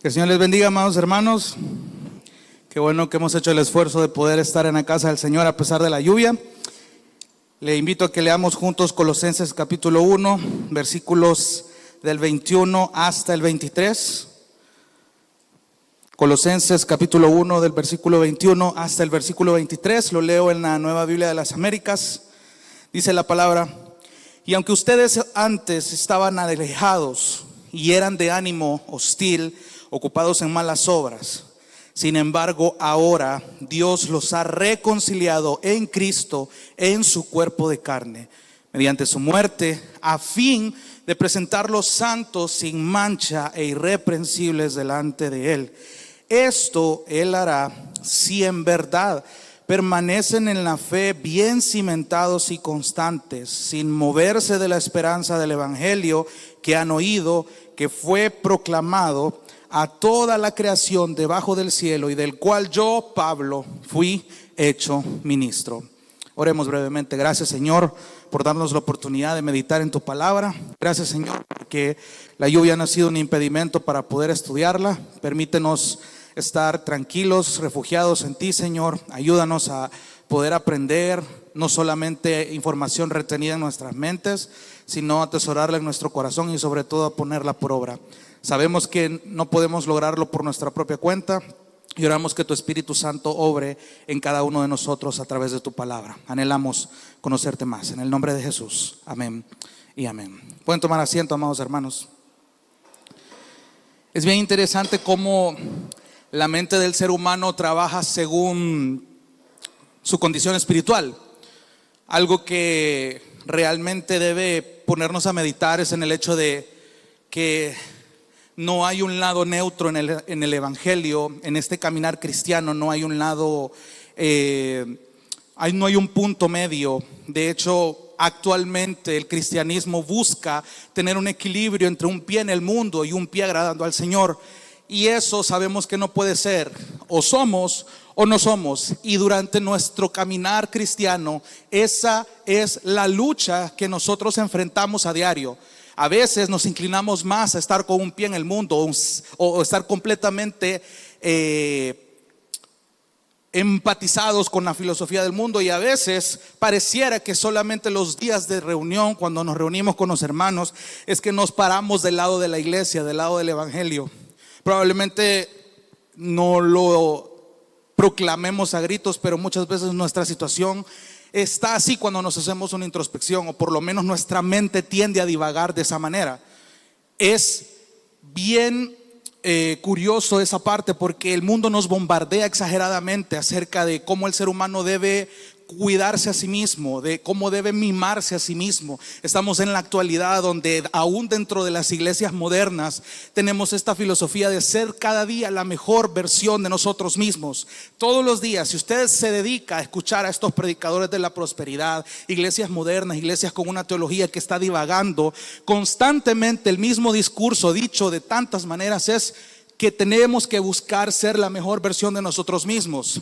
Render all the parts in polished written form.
Que el Señor les bendiga, amados hermanos. Qué bueno que hemos hecho el esfuerzo de poder estar en la casa del Señor a pesar de la lluvia. Le invito a que leamos juntos Colosenses capítulo 1, versículos del 21 hasta el 23. Colosenses capítulo 1 del versículo 21 hasta el versículo 23. Lo leo en la Nueva Biblia de las Américas. Dice la palabra: y aunque ustedes antes estaban alejados y eran de ánimo hostil, ocupados en malas obras, sin embargo ahora Dios los ha reconciliado en Cristo, en su cuerpo de carne, mediante su muerte, a fin de presentarlos santos, sin mancha e irreprensibles delante de Él. Esto Él hará si en verdad permanecen en la fe, bien cimentados y constantes, sin moverse de la esperanza del evangelio que han oído, que fue proclamado a toda la creación debajo del cielo, y del cual yo, Pablo, fui hecho ministro. Oremos brevemente. Gracias, Señor, por darnos la oportunidad de meditar en tu palabra. Gracias, Señor, porque la lluvia no ha sido un impedimento para poder estudiarla. Permítenos estar tranquilos, refugiados en ti, Señor. Ayúdanos a poder aprender no solamente información retenida en nuestras mentes, sino a atesorarla en nuestro corazón y sobre todo a ponerla por obra. Sabemos que no podemos lograrlo por nuestra propia cuenta y oramos que tu Espíritu Santo obre en cada uno de nosotros a través de tu palabra. Anhelamos conocerte más. En el nombre de Jesús. Amén y amén. Pueden tomar asiento, amados hermanos. Es bien interesante cómo la mente del ser humano trabaja según su condición espiritual. Algo que realmente debe ponernos a meditar es en el hecho de que no hay un lado neutro en el evangelio, en este caminar cristiano. No hay un lado, no hay un punto medio. De hecho, actualmente el cristianismo busca tener un equilibrio entre un pie en el mundo y un pie agradando al Señor. Y eso sabemos que no puede ser. O somos o no somos. Y durante nuestro caminar cristiano, esa es la lucha que nosotros enfrentamos a diario. A veces nos inclinamos más a estar con un pie en el mundo o estar completamente empatizados con la filosofía del mundo, y a veces pareciera que solamente los días de reunión, cuando nos reunimos con los hermanos, es que nos paramos del lado de la iglesia, del lado del evangelio. Probablemente no lo proclamemos a gritos, pero muchas veces nuestra situación está así cuando nos hacemos una introspección, o por lo menos nuestra mente tiende a divagar de esa manera. Es bien curioso esa parte, porque el mundo nos bombardea exageradamente acerca de cómo el ser humano debe cuidarse a sí mismo, de cómo debe mimarse a sí mismo. Estamos en la actualidad donde aún dentro de las iglesias modernas tenemos esta filosofía de ser cada día la mejor versión de nosotros mismos. Todos los días, si usted se dedica a escuchar a estos predicadores de la prosperidad, iglesias modernas, iglesias con una teología que está divagando, constantemente el mismo discurso dicho de tantas maneras es que tenemos que buscar ser la mejor versión de nosotros mismos,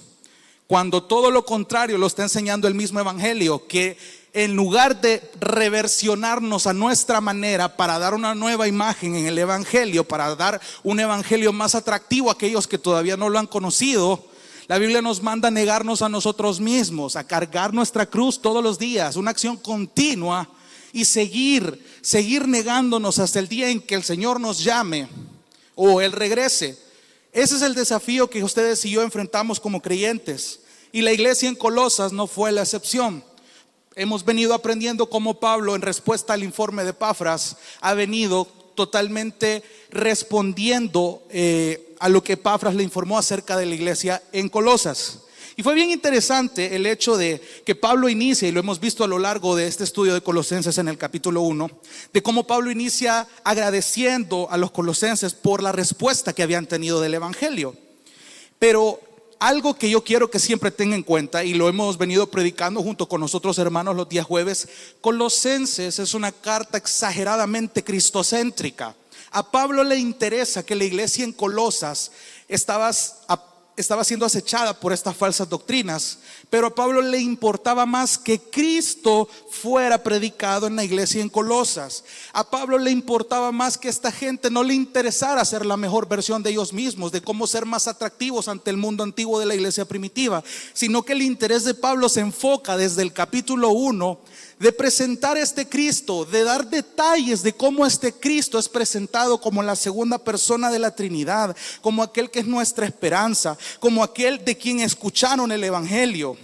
cuando todo lo contrario lo está enseñando el mismo evangelio, que en lugar de reversionarnos a nuestra manera para dar una nueva imagen en el evangelio, para dar un evangelio más atractivo a aquellos que todavía no lo han conocido, la Biblia nos manda a negarnos a nosotros mismos, a cargar nuestra cruz todos los días, una acción continua, y seguir negándonos hasta el día en que el Señor nos llame o Él regrese. Ese es el desafío que ustedes y yo enfrentamos como creyentes, y la iglesia en Colosas no fue la excepción. Hemos venido aprendiendo cómo Pablo, en respuesta al informe de Epafras, ha venido totalmente respondiendo a lo que Epafras le informó acerca de la iglesia en Colosas. Y fue bien interesante el hecho de que Pablo inicia, y lo hemos visto a lo largo de este estudio de Colosenses en el capítulo 1, de cómo Pablo inicia agradeciendo a los colosenses por la respuesta que habían tenido del evangelio. Pero algo que yo quiero que siempre tengan en cuenta, y lo hemos venido predicando junto con nosotros hermanos los días jueves, Colosenses es una carta exageradamente cristocéntrica. A Pablo le interesa que la iglesia en Colosas estaba siendo acechada por estas falsas doctrinas, pero a Pablo le importaba más que Cristo fuera predicado en la iglesia en Colosas. A Pablo le importaba más que esta gente no le interesara ser la mejor versión de ellos mismos, de cómo ser más atractivos ante el mundo antiguo de la iglesia primitiva, sino que el interés de Pablo se enfoca desde el capítulo 1 de presentar a este Cristo, de dar detalles de cómo este Cristo es presentado como la segunda persona de la Trinidad, como aquel que es nuestra esperanza, como aquel de quien escucharon el evangelio.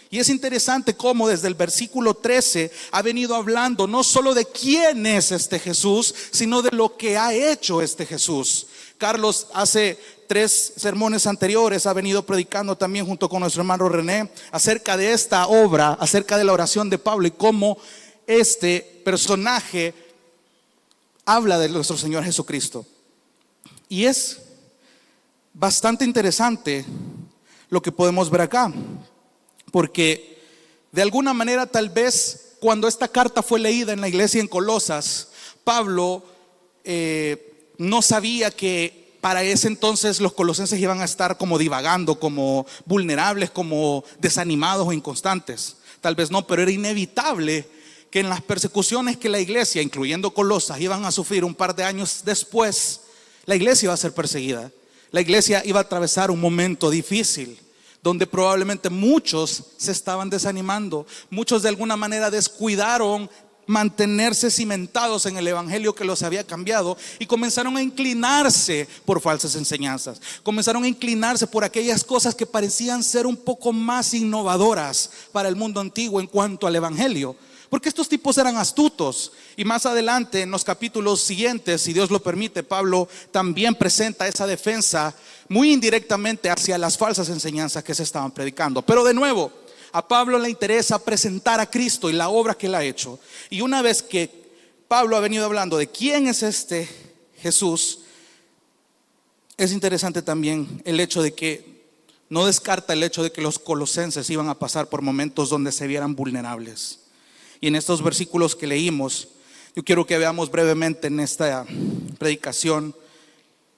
Y es interesante cómo desde el versículo 13 ha venido hablando no solo de quién es este Jesús, sino de lo que ha hecho este Jesús. Carlos hace 3 sermones anteriores ha venido predicando también junto con nuestro hermano René acerca de esta obra, acerca de la oración de Pablo y cómo este personaje habla de nuestro Señor Jesucristo. Y es bastante interesante lo que podemos ver acá, porque de alguna manera tal vez cuando esta carta fue leída en la iglesia en Colosas, Pablo no sabía que para ese entonces los colosenses iban a estar como divagando, como vulnerables, como desanimados o inconstantes. Tal vez no, pero era inevitable que en las persecuciones que la iglesia, incluyendo Colosas, iban a sufrir un par de años después, la iglesia iba a ser perseguida. La iglesia iba a atravesar un momento difícil, donde probablemente muchos se estaban desanimando, muchos de alguna manera descuidaron mantenerse cimentados en el evangelio que los había cambiado y comenzaron a inclinarse por falsas enseñanzas, comenzaron a inclinarse por aquellas cosas que parecían ser un poco más innovadoras para el mundo antiguo en cuanto al evangelio, porque estos tipos eran astutos. Y más adelante en los capítulos siguientes, si Dios lo permite, Pablo también presenta esa defensa muy indirectamente hacia las falsas enseñanzas que se estaban predicando. Pero de nuevo, a Pablo le interesa presentar a Cristo y la obra que él ha hecho. Y una vez que Pablo ha venido hablando de quién es este Jesús, es interesante también el hecho de que no descarta el hecho de que los colosenses iban a pasar por momentos donde se vieran vulnerables. Y en estos versículos que leímos, yo quiero que veamos brevemente en esta predicación,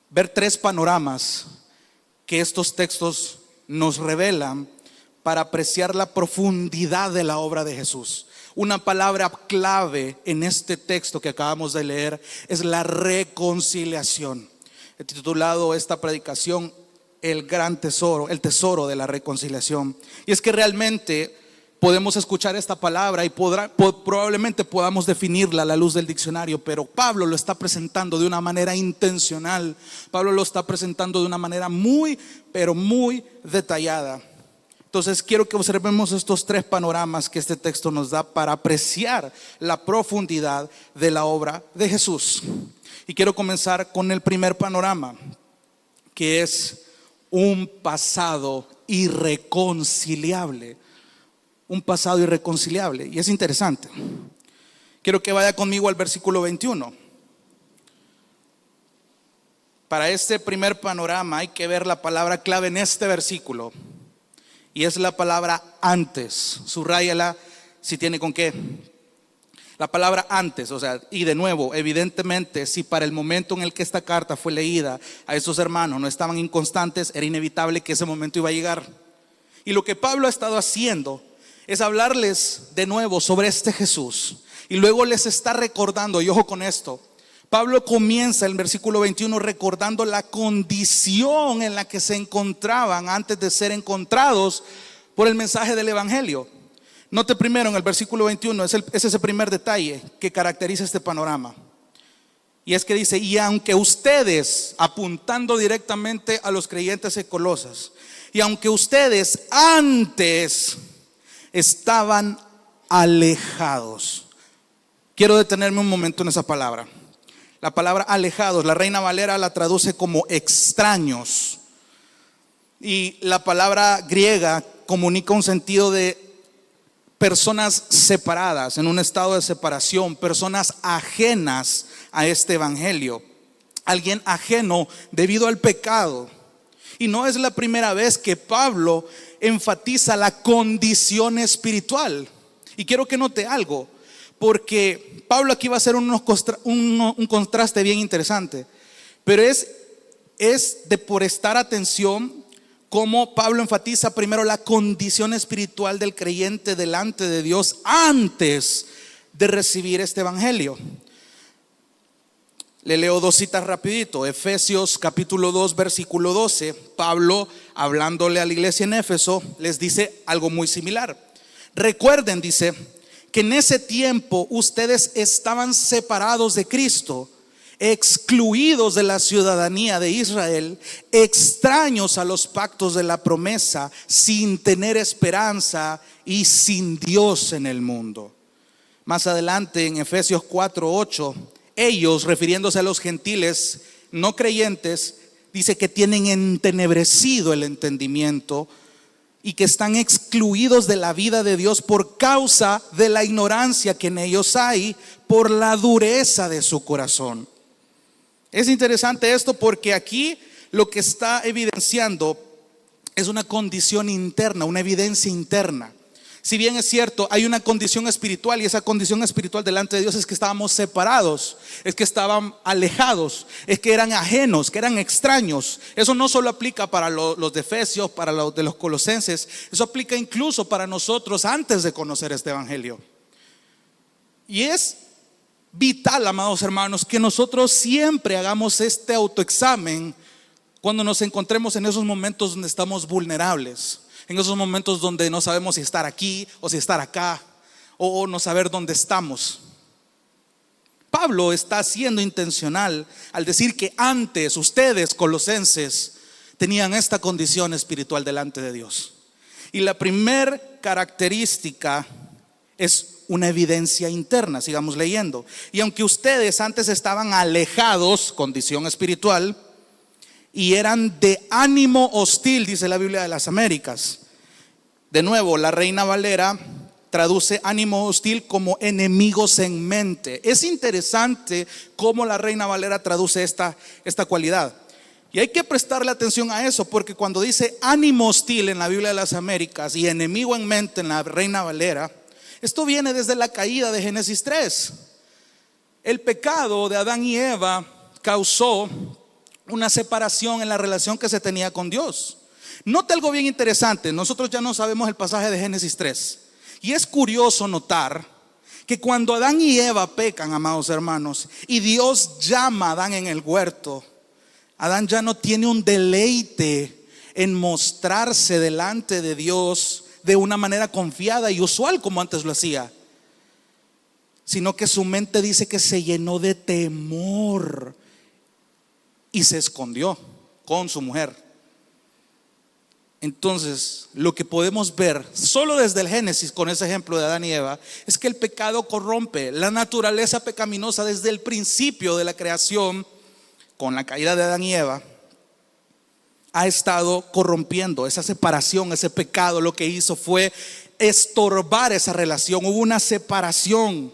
ver 3 panoramas que estos textos nos revelan para apreciar la profundidad de la obra de Jesús. Una palabra clave en este texto que acabamos de leer es la reconciliación. He titulado esta predicación el gran tesoro, el tesoro de la reconciliación. Y es que realmente podemos escuchar esta palabra y probablemente podamos definirla a la luz del diccionario, pero Pablo lo está presentando de una manera intencional. Pablo lo está presentando de una manera muy, pero muy detallada. Entonces quiero que observemos estos 3 panoramas que este texto nos da para apreciar la profundidad de la obra de Jesús. Y quiero comenzar con el primer panorama, que es un pasado irreconciliable. Un pasado irreconciliable. Y es interesante. Quiero que vaya conmigo al versículo 21. Para este primer panorama hay que ver la palabra clave en este versículo. Y es la palabra antes. Subráyala si tiene con qué. La palabra antes, o sea, y de nuevo, evidentemente, si para el momento en el que esta carta fue leída a estos hermanos no estaban inconstantes, era inevitable que ese momento iba a llegar. Y lo que Pablo ha estado haciendo es hablarles de nuevo sobre este Jesús. Y luego les está recordando, y ojo con esto, Pablo comienza el versículo 21 recordando la condición en la que se encontraban antes de ser encontrados por el mensaje del evangelio. Note primero en el versículo 21, es ese primer detalle que caracteriza este panorama. Y es que dice, y aunque ustedes, apuntando directamente a los creyentes de Colosas, y aunque ustedes antes estaban alejados. Quiero detenerme un momento en esa palabra. La palabra alejados, la Reina Valera la traduce como extraños. Y la palabra griega comunica un sentido de personas separadas, en un estado de separación, personas ajenas a este evangelio, alguien ajeno debido al pecado. Y no es la primera vez que Pablo enfatiza la condición espiritual. Y quiero que note algo, porque Pablo aquí va a hacer un contraste bien interesante, pero es de prestar atención cómo Pablo enfatiza primero la condición espiritual del creyente delante de Dios antes de recibir este evangelio. Le leo dos citas rapidito. Efesios capítulo 2 versículo 12. Pablo, hablándole a la iglesia en Éfeso, les dice algo muy similar. Recuerden, dice, que en ese tiempo ustedes estaban separados de Cristo, excluidos de la ciudadanía de Israel, extraños a los pactos de la promesa, sin tener esperanza y sin Dios en el mundo. Más adelante en Efesios 4:8, ellos, refiriéndose a los gentiles no creyentes, dice que tienen entenebrecido el entendimiento y que están excluidos de la vida de Dios por causa de la ignorancia que en ellos hay, por la dureza de su corazón. Es interesante esto porque aquí lo que está evidenciando es una condición interna, una evidencia interna. Si bien es cierto, hay una condición espiritual, y esa condición espiritual delante de Dios es que estábamos separados, es que estaban alejados, es que eran ajenos, que eran extraños. Eso no solo aplica para los de Efesios, para los de los Colosenses, eso aplica incluso para nosotros antes de conocer este evangelio. Y es vital, amados hermanos, que nosotros siempre hagamos este autoexamen cuando nos encontremos en esos momentos donde estamos vulnerables, en esos momentos donde no sabemos si estar aquí o si estar acá, o no saber dónde estamos. Pablo está siendo intencional al decir que antes ustedes, colosenses, tenían esta condición espiritual delante de Dios. Y la primer característica es una evidencia interna. Sigamos leyendo. Y aunque ustedes antes estaban alejados, condición espiritual, y eran de ánimo hostil, dice la Biblia de las Américas. De nuevo, la Reina Valera traduce ánimo hostil como enemigos en mente. Es interesante cómo la Reina Valera traduce esta cualidad. Y hay que prestarle atención a eso, porque cuando dice ánimo hostil en la Biblia de las Américas y enemigo en mente en la Reina Valera, esto viene desde la caída de Génesis 3. El pecado de Adán y Eva causó una separación en la relación que se tenía con Dios. Note algo bien interesante. Nosotros ya no sabemos el pasaje de Génesis 3, y es curioso notar que cuando Adán y Eva pecan, amados hermanos, y Dios llama a Adán en el huerto, Adán ya no tiene un deleite en mostrarse delante de Dios de una manera confiada y usual como antes lo hacía, sino que su mente dice que se llenó de temor y se escondió con su mujer. Entonces, lo que podemos ver solo desde el Génesis, con ese ejemplo de Adán y Eva, es que el pecado corrompe. La naturaleza pecaminosa desde el principio de la creación, con la caída de Adán y Eva, ha estado corrompiendo. Esa separación, ese pecado, lo que hizo fue estorbar esa relación. Hubo una separación.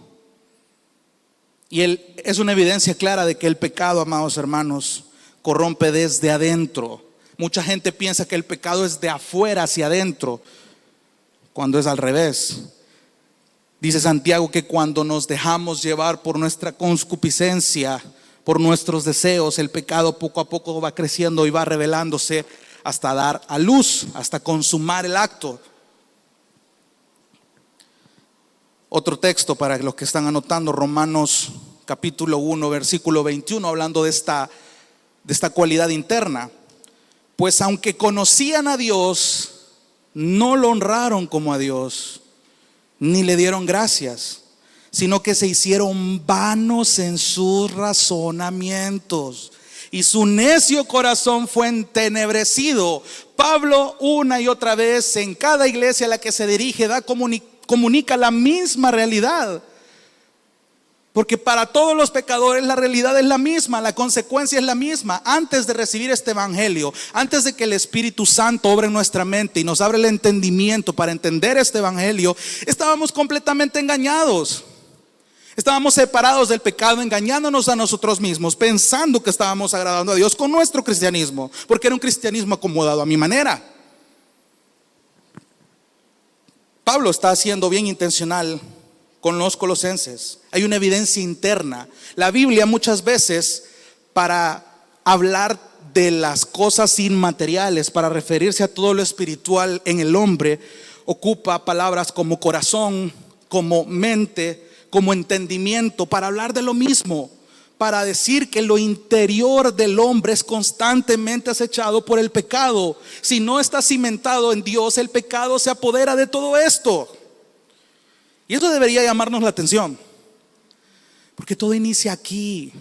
Y es una evidencia clara de que el pecado, amados hermanos, corrompe desde adentro. Mucha gente piensa que el pecado es de afuera hacia adentro, cuando es al revés. Dice Santiago que cuando nos dejamos llevar por nuestra concupiscencia, por nuestros deseos, el pecado poco a poco va creciendo y va revelándose hasta dar a luz, hasta consumar el acto. Otro texto para los que están anotando, Romanos capítulo 1 versículo 21, hablando de esta cualidad interna. Pues aunque conocían a Dios, no lo honraron como a Dios, ni le dieron gracias, sino que se hicieron vanos en sus razonamientos, y su necio corazón fue entenebrecido. Pablo, una y otra vez, en cada iglesia a la que se dirige, comunica la misma realidad. Porque para todos los pecadores la realidad es la misma, la consecuencia es la misma. Antes de recibir este evangelio, antes de que el Espíritu Santo obre en nuestra mente y nos abra el entendimiento para entender este evangelio, estábamos completamente engañados. Estábamos separados del pecado, engañándonos a nosotros mismos, pensando que estábamos agradando a Dios con nuestro cristianismo, porque era un cristianismo acomodado a mi manera. Pablo está siendo bien intencional con los colosenses. Hay una evidencia interna. La Biblia muchas veces, para hablar de las cosas inmateriales para referirse a todo lo espiritual en el hombre, ocupa palabras como corazón, como mente, como entendimiento, para hablar de lo mismo, para decir que lo interior del hombre es constantemente acechado por el pecado. Si no está cimentado en Dios, el pecado se apodera de todo esto. Y eso debería llamarnos la atención, porque todo inicia aquí.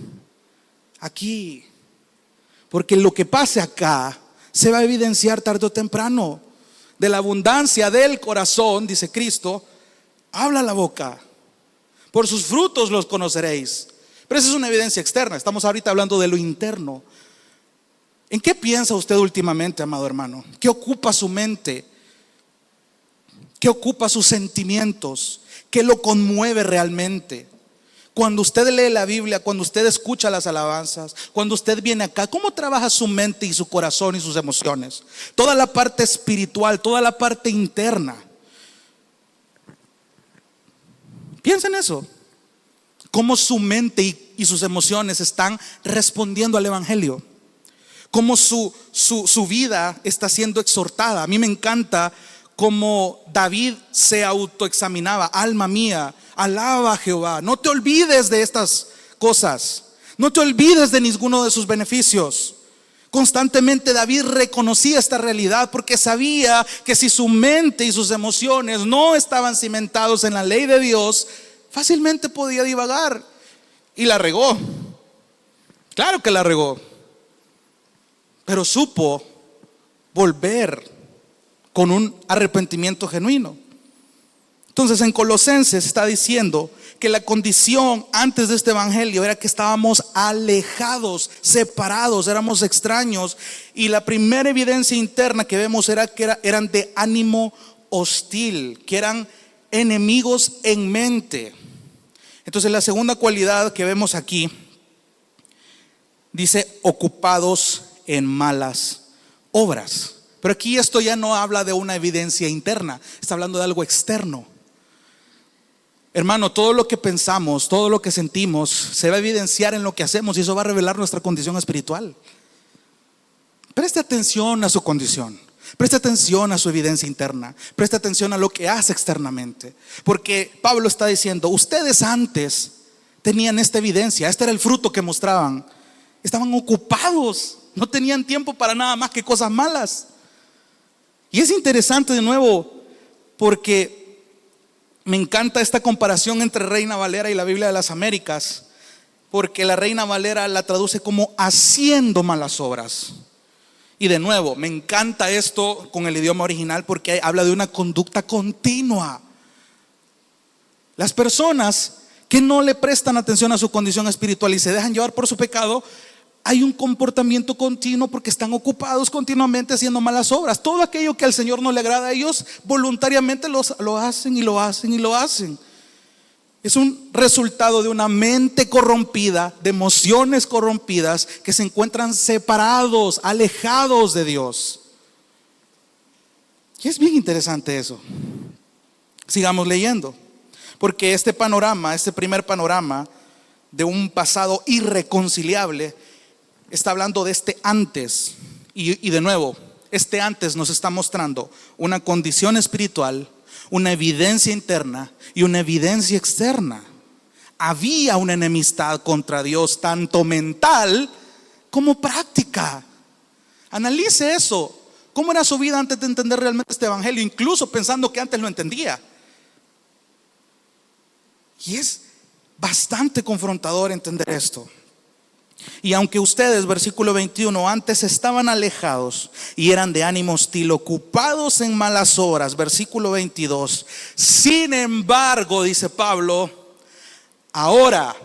Porque lo que pase acá se va a evidenciar tarde o temprano. De la abundancia del corazón, dice Cristo, habla la boca. Por sus frutos los conoceréis. Pero esa es una evidencia externa. Estamos ahorita hablando de lo interno. ¿En qué piensa usted últimamente, amado hermano? ¿Qué ocupa su mente? ¿Qué ocupa sus sentimientos? ¿Qué lo conmueve realmente? Cuando usted lee la Biblia, cuando usted escucha las alabanzas, cuando usted viene acá, ¿cómo trabaja su mente y su corazón y sus emociones? Toda la parte espiritual, toda la parte interna. Piensa en eso. Cómo su mente y sus emociones están respondiendo al Evangelio. Cómo su vida está siendo exhortada. A mí me encanta cómo David se autoexaminaba. Alma mía, alaba a Jehová. No te olvides de estas cosas. No te olvides de ninguno de sus beneficios. Constantemente David reconocía esta realidad porque sabía que si su mente y sus emociones no estaban cimentados en la ley de Dios, fácilmente podía divagar. Y la regó. Claro que la regó. Pero supo volver con un arrepentimiento genuino. Entonces en Colosenses está diciendo que la condición antes de este evangelio era que estábamos alejados, separados, éramos extraños. Y la primera evidencia interna que vemos era que eran de ánimo hostil, que eran enemigos en mente. Entonces la segunda cualidad que vemos aquí dice ocupados en malas obras. Pero aquí esto ya no habla de una evidencia interna, está hablando de algo externo. Hermano, todo lo que pensamos, todo lo que sentimos se va a evidenciar en lo que hacemos y eso va a revelar nuestra condición espiritual. Preste atención a su condición. Preste atención a su evidencia interna. Preste atención a lo que hace externamente. Porque Pablo está diciendo, ustedes antes tenían esta evidencia, este era el fruto que mostraban. Estaban ocupados, no tenían tiempo para nada más que cosas malas. Y es interesante de nuevo porque me encanta esta comparación entre Reina Valera y la Biblia de las Américas, porque la Reina Valera la traduce como haciendo malas obras. Y de nuevo, me encanta esto con el idioma original porque habla de una conducta continua. Las personas que no le prestan atención a su condición espiritual y se dejan llevar por su pecado, hay un comportamiento continuo porque están ocupados continuamente haciendo malas obras. Todo aquello que al Señor no le agrada a ellos, voluntariamente lo hacen y lo hacen y lo hacen. Es un resultado de una mente corrompida, de emociones corrompidas que se encuentran separados, alejados de Dios. Y es bien interesante eso. Sigamos leyendo, porque este panorama, este primer panorama de un pasado irreconciliable, está hablando de este antes. Y de nuevo, este antes nos está mostrando una condición espiritual, una evidencia interna y una evidencia externa. Había una enemistad contra Dios, tanto mental como práctica. Analice eso. ¿Cómo era su vida antes de entender realmente este evangelio? Incluso pensando que antes lo entendía. Y es bastante confrontador entender esto. Y aunque ustedes, versículo 21, antes estaban alejados y eran de ánimo hostil, ocupados en malas obras, versículo 22, sin embargo, dice Pablo, ahora.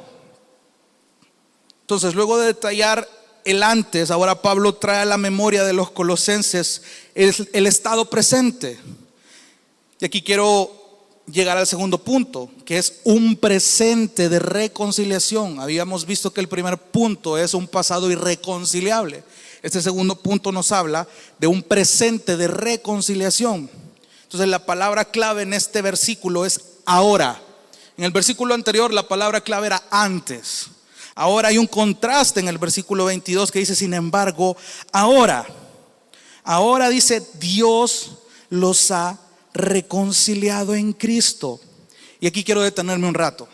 Entonces, luego de detallar el antes, ahora Pablo trae a la memoria de los colosenses el estado presente. Y aquí quiero llegar al segundo punto, que es un presente de reconciliación. Habíamos visto que el primer punto es un pasado irreconciliable. Este segundo punto nos habla de un presente de reconciliación. Entonces la palabra clave en este versículo es ahora. En el versículo anterior la palabra clave era antes. Ahora hay un contraste en el versículo 22 que dice, sin embargo, ahora dice, Dios los ha reconciliado en Cristo. Y aquí quiero detenerme un rato.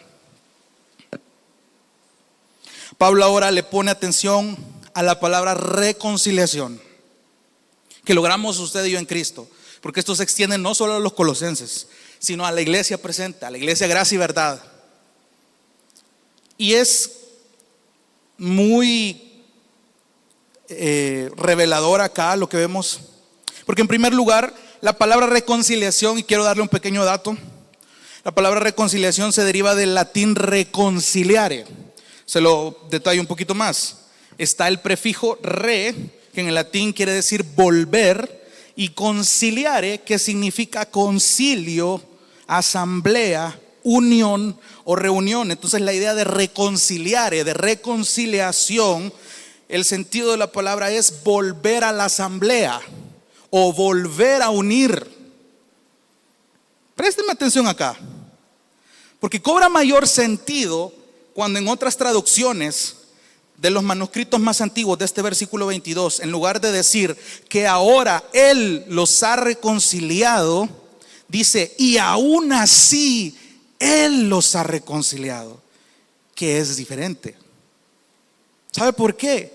Pablo ahora le pone atención a la palabra reconciliación, que logramos usted y yo en Cristo, porque esto se extiende no solo a los colosenses, sino a la iglesia presente, a la iglesia Gracia y Verdad. Y es muy revelador acá lo que vemos, porque en primer lugar la palabra reconciliación, y quiero darle un pequeño dato, la palabra reconciliación se deriva del latín reconciliare. Se lo detallo un poquito más. Está el prefijo re, que en el latín quiere decir volver, y conciliare, que significa concilio, asamblea, unión o reunión. Entonces la idea de reconciliare, de reconciliación, el sentido de la palabra es volver a la asamblea o volver a unir. Présteme atención acá, porque cobra mayor sentido cuando en otras traducciones de los manuscritos más antiguos de este versículo 22, en lugar de decir que ahora Él los ha reconciliado, dice, y aún así Él los ha reconciliado, que es diferente. ¿Sabe por qué?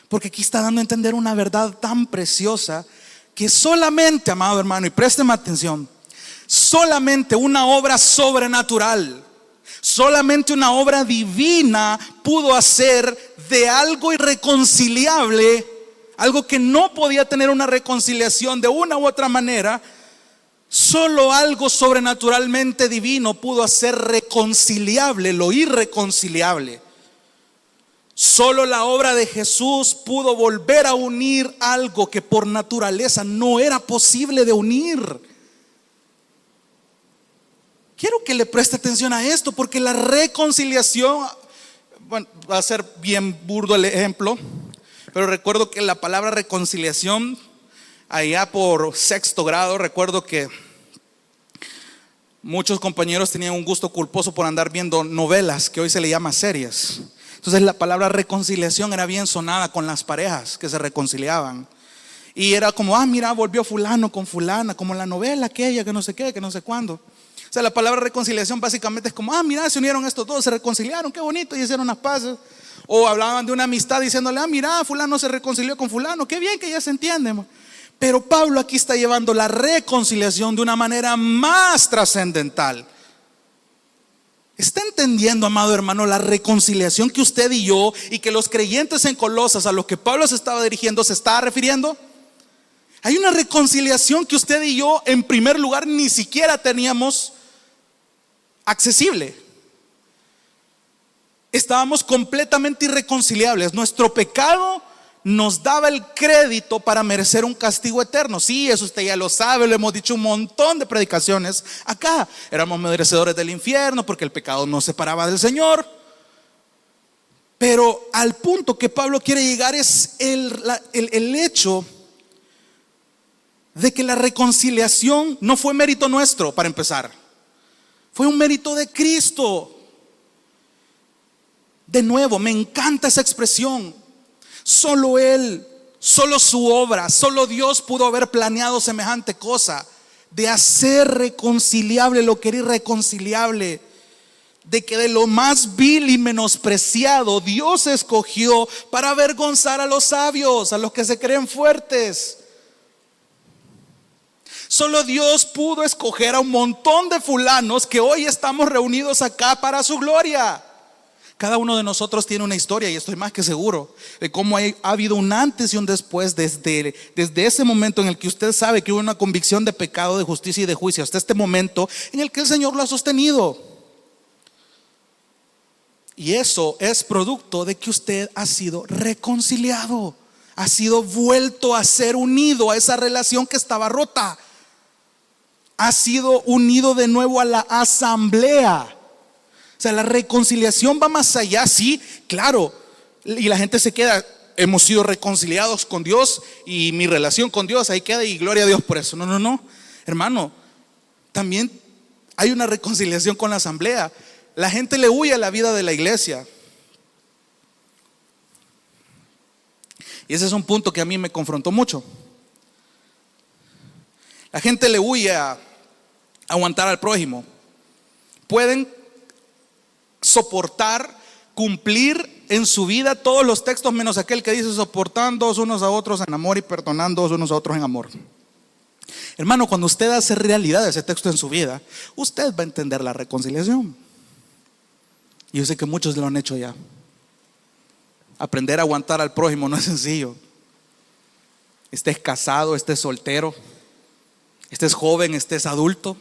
Porque aquí está dando a entender una verdad tan preciosa que solamente, amado hermano, y présteme atención, solamente una obra sobrenatural, solamente una obra divina pudo hacer de algo irreconciliable, algo que no podía tener una reconciliación de una u otra manera. Solo algo sobrenaturalmente divino pudo hacer reconciliable lo irreconciliable. Solo la obra de Jesús pudo volver a unir algo que por naturaleza no era posible de unir. Quiero que le preste atención a esto, porque la reconciliación, bueno, va a ser bien burdo el ejemplo, pero recuerdo que la palabra reconciliación, allá por sexto grado, recuerdo que muchos compañeros tenían un gusto culposo por andar viendo novelas que hoy se le llama series. Entonces la palabra reconciliación era bien sonada con las parejas que se reconciliaban. Y era como, mira, volvió fulano con fulana, como en la novela aquella, que no sé qué, que no sé cuándo. O sea, la palabra reconciliación básicamente es como, mira, se unieron estos dos, se reconciliaron, qué bonito, y hicieron las paces. O hablaban de una amistad diciéndole, mira, fulano se reconcilió con fulano, qué bien que ya se entienden. Pero Pablo aquí está llevando la reconciliación de una manera más trascendental. ¿Está entendiendo, amado hermano, la reconciliación que usted y yo y que los creyentes en Colosas a los que Pablo se estaba dirigiendo se estaba refiriendo? Hay una reconciliación que usted y yo en primer lugar ni siquiera teníamos accesible. Estábamos completamente irreconciliables. Nuestro pecado nos daba el crédito para merecer un castigo eterno. Sí, eso usted ya lo sabe, lo hemos dicho un montón de predicaciones acá. Éramos merecedores del infierno porque el pecado nos separaba del Señor. Pero al punto que Pablo quiere llegar es el hecho de que la reconciliación no fue mérito nuestro, para empezar. Fue un mérito de Cristo. De nuevo, me encanta esa expresión. Solo Él, solo su obra, solo Dios pudo haber planeado semejante cosa, de hacer reconciliable lo que era irreconciliable, de que de lo más vil y menospreciado Dios escogió para avergonzar a los sabios, a los que se creen fuertes. Solo Dios pudo escoger a un montón de fulanos que hoy estamos reunidos acá para su gloria. Cada uno de nosotros tiene una historia, y estoy más que seguro de cómo ha habido un antes y un después desde ese momento en el que usted sabe que hubo una convicción de pecado, de justicia y de juicio, hasta este momento en el que el Señor lo ha sostenido. Y eso es producto de que usted ha sido reconciliado, ha sido vuelto a ser unido a esa relación que estaba rota, ha sido unido de nuevo a la asamblea. O sea, la reconciliación va más allá, sí, claro. Y la gente se queda, hemos sido reconciliados con Dios y mi relación con Dios ahí queda y gloria a Dios por eso. No, hermano, también hay una reconciliación con la asamblea. La gente le huye a la vida de la iglesia. Y ese es un punto que a mí me confrontó mucho. La gente le huye a aguantar al prójimo. Pueden soportar, cumplir en su vida todos los textos menos aquel que dice soportándoos unos a otros en amor y perdonándoos unos a otros en amor. Hermano, cuando usted hace realidad ese texto en su vida, usted va a entender la reconciliación. Y yo sé que muchos lo han hecho ya. Aprender a aguantar al prójimo no es sencillo. Estés casado, estés soltero, estés joven, estés adulto.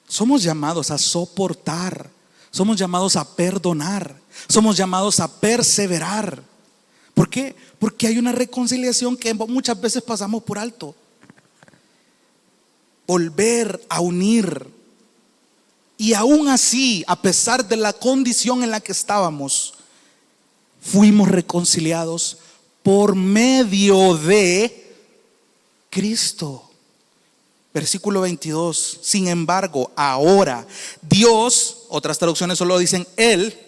Somos llamados a soportar. Somos llamados a perdonar. Somos llamados a perseverar. ¿Por qué? Porque hay una reconciliación que muchas veces pasamos por alto. Volver a unir. Y aún así, a pesar de la condición en la que estábamos, fuimos reconciliados por medio de Cristo. Versículo 22. Sin embargo, ahora Dios, otras traducciones solo dicen Él,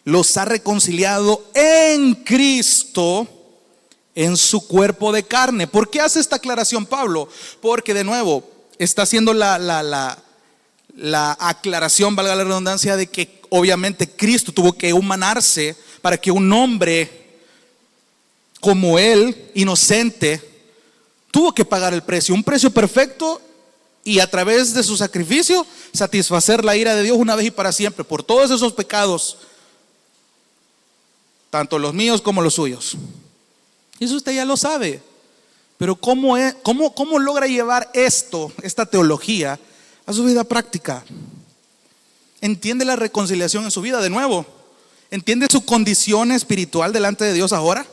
los ha reconciliado en Cristo, en su cuerpo de carne. ¿Por qué hace esta aclaración Pablo? Porque de nuevo está haciendo la aclaración, valga la redundancia, de que obviamente Cristo tuvo que humanarse para que un hombre como él, inocente, tuvo que pagar el precio, un precio perfecto, y a través de su sacrificio satisfacer la ira de Dios una vez y para siempre por todos esos pecados, tanto los míos como los suyos. Y eso usted ya lo sabe. Pero ¿cómo logra llevar esta teología a su vida práctica? ¿Entiende la reconciliación en su vida de nuevo? ¿Entiende su condición espiritual delante de Dios ahora?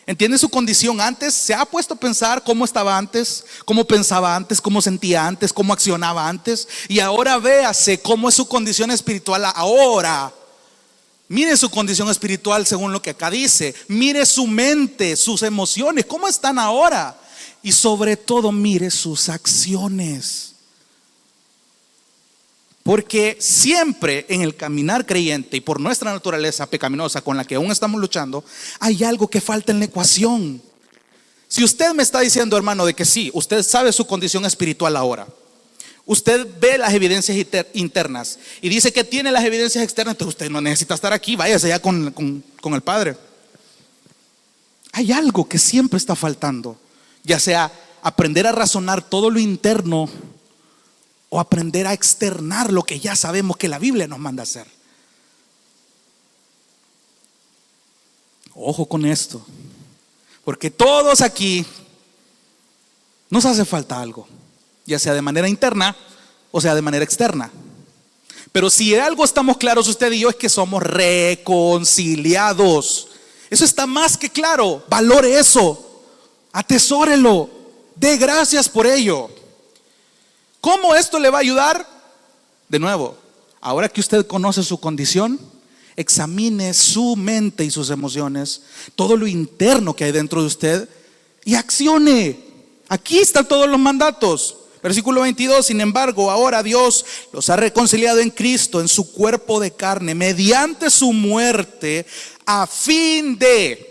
¿Entiende su condición antes? ¿Se ha puesto a pensar cómo estaba antes? ¿Cómo pensaba antes? ¿Cómo sentía antes? ¿Cómo accionaba antes? Y ahora véase cómo es su condición espiritual ahora. Mire su condición espiritual según lo que acá dice. Mire su mente, sus emociones, cómo están ahora. Y sobre todo mire sus acciones. Porque siempre en el caminar creyente y por nuestra naturaleza pecaminosa con la que aún estamos luchando, hay algo que falta en la ecuación. Si usted me está diciendo, hermano, de que sí, usted sabe su condición espiritual ahora, usted ve las evidencias internas y dice que tiene las evidencias externas, entonces usted no necesita estar aquí, váyase ya con el Padre. Hay algo que siempre está faltando, ya sea aprender a razonar todo lo interno o aprender a externar lo que ya sabemos que la Biblia nos manda hacer. Ojo con esto, porque todos aquí nos hace falta algo, ya sea de manera interna o sea de manera externa. Pero si de algo estamos claros usted y yo, es que somos reconciliados. Eso está más que claro. Valore eso, atesórelo, dé gracias por ello. ¿Cómo esto le va a ayudar? De nuevo, ahora que usted conoce su condición, examine su mente y sus emociones, todo lo interno que hay dentro de usted, y accione. Aquí están todos los mandatos. Versículo 22, sin embargo, ahora Dios los ha reconciliado en Cristo, en su cuerpo de carne, mediante su muerte, a fin de,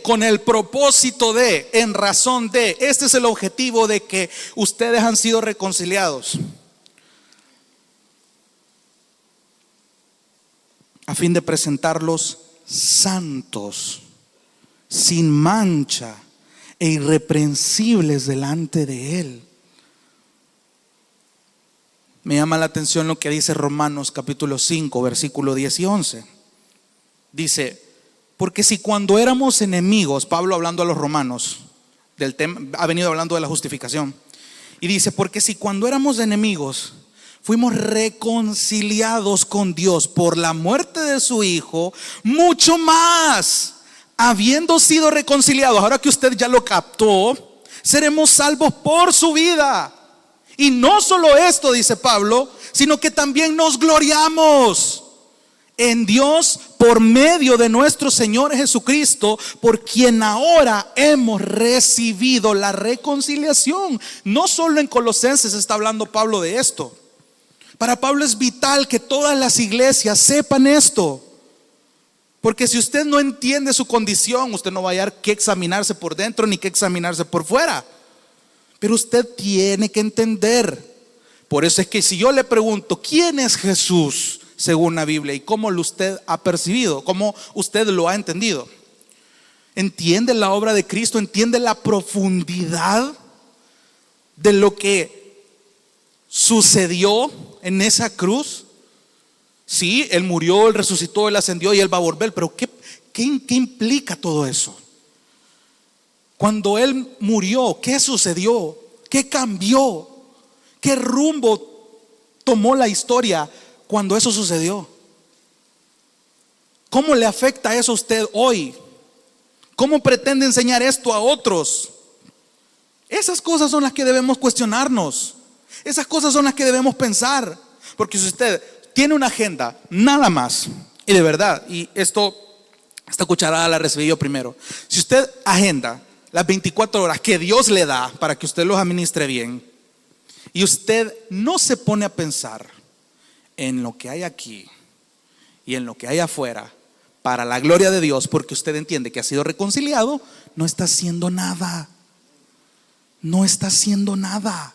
con el propósito de, en razón de, este es el objetivo de que ustedes han sido reconciliados. A fin de presentarlos santos, sin mancha e irreprensibles delante de Él. Me llama la atención lo que dice Romanos capítulo 5, versículo 10 y 11. Dice, porque si cuando éramos enemigos, Pablo hablando a los romanos, del tema, ha venido hablando de la justificación, y dice, porque si cuando éramos enemigos, fuimos reconciliados con Dios por la muerte de su Hijo, mucho más, habiendo sido reconciliados, ahora que usted ya lo captó, seremos salvos por su vida. Y no solo esto, dice Pablo, sino que también nos gloriamos en Dios por medio de nuestro Señor Jesucristo, por quien ahora hemos recibido la reconciliación. No solo en Colosenses está hablando Pablo de esto. Para Pablo es vital que todas las iglesias sepan esto. Porque si usted no entiende su condición, usted no va a hallar que examinarse por dentro ni que examinarse por fuera. Pero usted tiene que entender. Por eso es que si yo le pregunto, ¿quién es Jesús según la Biblia? ¿Y cómo lo usted ha percibido? ¿Cómo usted lo ha entendido? ¿Entiende la obra de Cristo? ¿Entiende la profundidad de lo que sucedió en esa cruz? Sí, Él murió, Él resucitó, Él ascendió y Él va a volver. Pero ¿qué implica todo eso? Cuando Él murió, ¿qué sucedió? ¿Qué cambió? ¿Qué rumbo tomó la historia cuando eso sucedió? ¿Cómo le afecta eso a usted hoy? ¿Cómo pretende enseñar esto a otros? Esas cosas son las que debemos cuestionarnos. Esas cosas son las que debemos pensar. Porque si usted tiene una agenda, nada más, y de verdad, y esta cucharada la recibí yo primero. Si usted agenda las 24 horas que Dios le da para que usted los administre bien, y usted no se pone a pensar en lo que hay aquí y en lo que hay afuera para la gloria de Dios, porque usted entiende que ha sido reconciliado, no está haciendo nada. No está haciendo nada.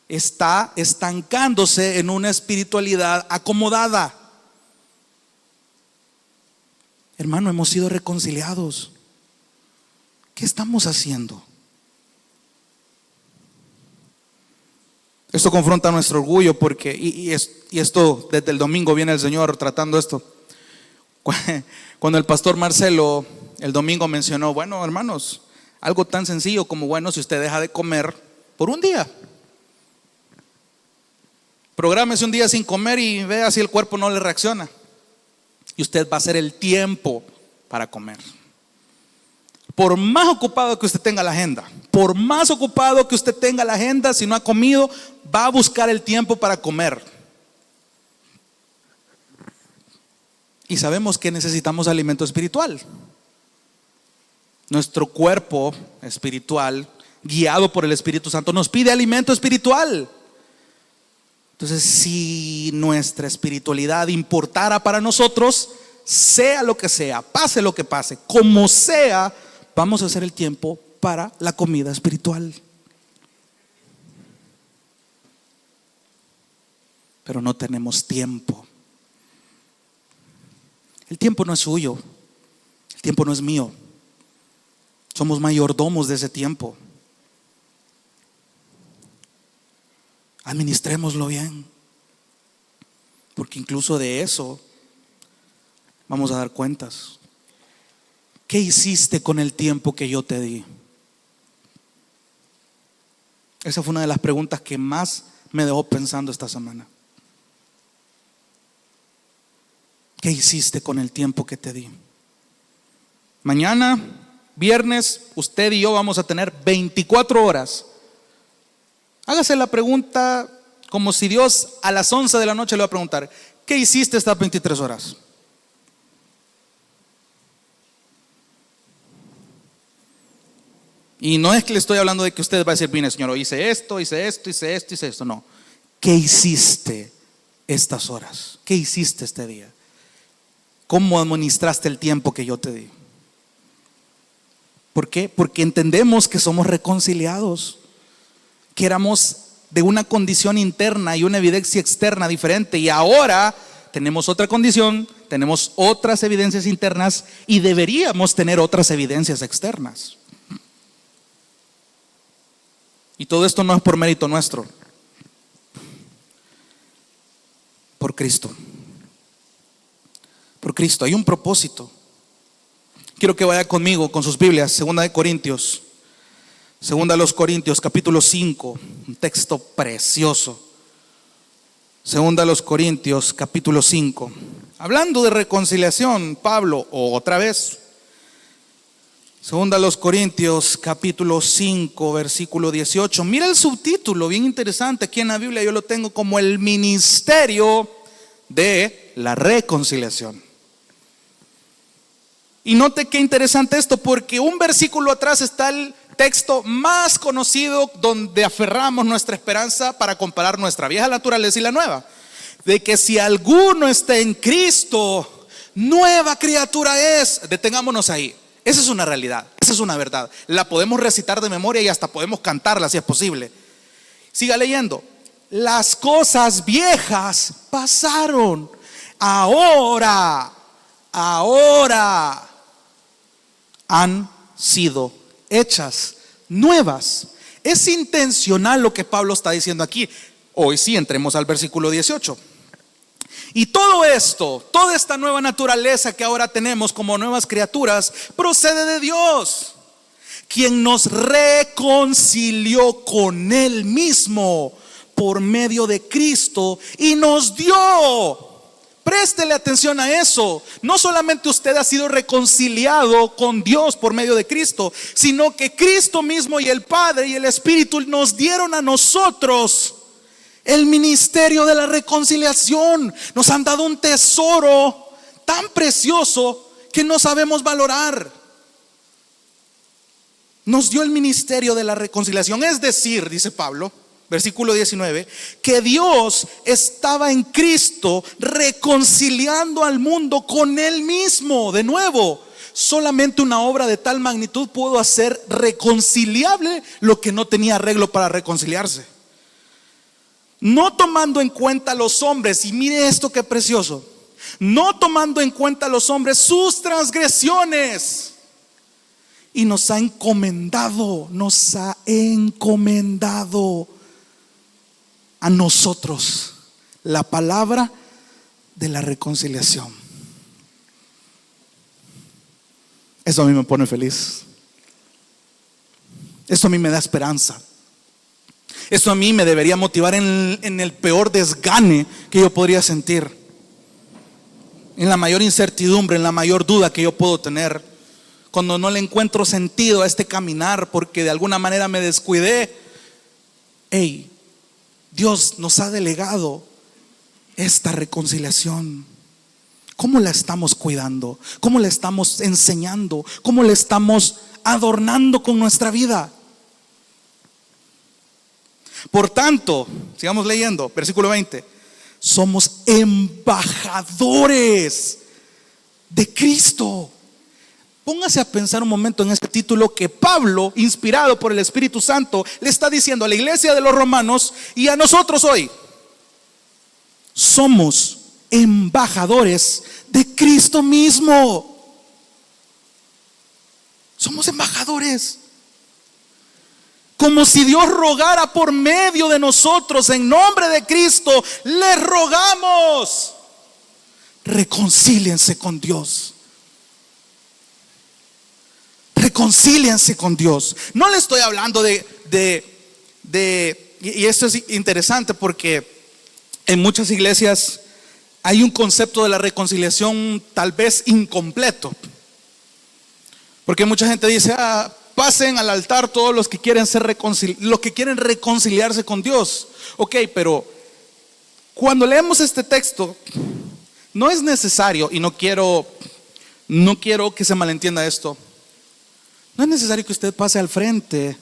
Está estancándose en una espiritualidad acomodada. Hermano, hemos sido reconciliados. ¿Qué estamos haciendo? Esto confronta nuestro orgullo porque, y esto desde el domingo viene el Señor tratando esto. Cuando el pastor Marcelo el domingo mencionó, bueno, hermanos, algo tan sencillo como, bueno, si usted deja de comer por un día, prográmese un día sin comer y vea si el cuerpo no le reacciona. Y usted va a hacer el tiempo para comer. Por más ocupado que usted tenga la agenda, por más ocupado que usted tenga la agenda, si no ha comido, va a buscar el tiempo para comer. Y sabemos que necesitamos alimento espiritual. Nuestro cuerpo espiritual, guiado por el Espíritu Santo, nos pide alimento espiritual. Entonces, si nuestra espiritualidad importara para nosotros, sea lo que sea, pase lo que pase, como sea, vamos a hacer el tiempo para la comida espiritual. Pero no tenemos tiempo. El tiempo no es suyo, el tiempo no es mío. Somos mayordomos de ese tiempo. Administrémoslo bien, porque incluso de eso vamos a dar cuentas. ¿Qué hiciste con el tiempo que yo te di? Esa fue una de las preguntas que más me dejó pensando esta semana. ¿Qué hiciste con el tiempo que te di? Mañana, viernes, usted y yo vamos a tener 24 horas. Hágase la pregunta como si Dios a las 11 de la noche le va a preguntar, ¿qué hiciste estas 23 horas? Y no es que le estoy hablando de que usted va a decir, mire Señor, hice esto, hice esto, hice esto, hice esto. No. ¿Qué hiciste estas horas? ¿Qué hiciste este día? ¿Cómo administraste el tiempo que yo te di? ¿Por qué? Porque entendemos que somos reconciliados, que éramos de una condición interna y una evidencia externa diferente, y ahora tenemos otra condición, tenemos otras evidencias internas y deberíamos tener otras evidencias externas. Y todo esto no es por mérito nuestro, por Cristo. Por Cristo, hay un propósito. Quiero que vaya conmigo con sus Biblias, Segunda a los Corintios, capítulo 5, un texto precioso. Segunda a los Corintios, capítulo 5. Hablando de reconciliación, Pablo, otra vez. Segunda a los Corintios, capítulo 5, versículo 18. Mira el subtítulo, bien interesante. Aquí en la Biblia yo lo tengo como el ministerio de la reconciliación. Y note qué interesante esto, porque un versículo atrás está el texto más conocido donde aferramos nuestra esperanza para comparar nuestra vieja naturaleza y la nueva. De que si alguno está en Cristo, nueva criatura es. Detengámonos ahí. Esa es una realidad, esa es una verdad. La podemos recitar de memoria y hasta podemos cantarla si es posible. Siga leyendo. Las cosas viejas pasaron. Ahora han sido hechas nuevas. Es intencional lo que Pablo está diciendo aquí. Hoy sí, entremos al versículo 18. Y todo esto, toda esta nueva naturaleza que ahora tenemos como nuevas criaturas, procede de Dios, quien nos reconcilió con Él mismo por medio de Cristo y nos dio. Préstele atención a eso. No solamente usted ha sido reconciliado con Dios por medio de Cristo, sino que Cristo mismo y el Padre y el Espíritu nos dieron a nosotros el ministerio de la reconciliación. Nos han dado un tesoro tan precioso que no sabemos valorar. Nos dio el ministerio de la reconciliación. Es decir, dice Pablo, versículo 19, que Dios estaba en Cristo reconciliando al mundo con Él mismo. De nuevo, solamente una obra de tal magnitud pudo hacer reconciliable lo que no tenía arreglo para reconciliarse. No tomando en cuenta a los hombres, y mire esto que precioso, no tomando en cuenta a los hombres sus transgresiones, y nos ha encomendado a nosotros la palabra de la reconciliación. Eso a mí me pone feliz. Eso a mí me da esperanza. Eso a mí me debería motivar en el peor desgane que yo podría sentir, en la mayor incertidumbre, en la mayor duda que yo puedo tener, cuando no le encuentro sentido a este caminar porque de alguna manera me descuidé. Hey, Dios nos ha delegado esta reconciliación. ¿Cómo la estamos cuidando? ¿Cómo la estamos enseñando? ¿Cómo la estamos adornando con nuestra vida? Por tanto, sigamos leyendo, versículo 20. Somos embajadores de Cristo. Póngase a pensar un momento en este título que Pablo, inspirado por el Espíritu Santo, le está diciendo a la iglesia de los romanos y a nosotros hoy. Somos embajadores de Cristo mismo. Somos embajadores. Como si Dios rogara por medio de nosotros, en nombre de Cristo, les rogamos: reconcíliense con Dios. Reconcíliense con Dios. No le estoy hablando y esto es interesante porque en muchas iglesias hay un concepto de la reconciliación tal vez incompleto. Porque mucha gente dice: pasen al altar todos los que quieren reconciliarse con Dios. Ok, pero cuando leemos este texto, no es necesario, y no quiero que se malentienda esto, no es necesario que usted pase al frente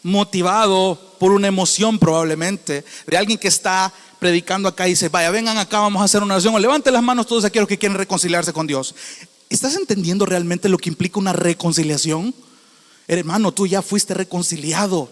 motivado por una emoción probablemente de alguien que está predicando acá y dice: vaya, vengan acá, vamos a hacer una oración, o levanten las manos todos aquellos que quieren reconciliarse con Dios. ¿Estás entendiendo realmente lo que implica una reconciliación? Hermano, tú ya fuiste reconciliado.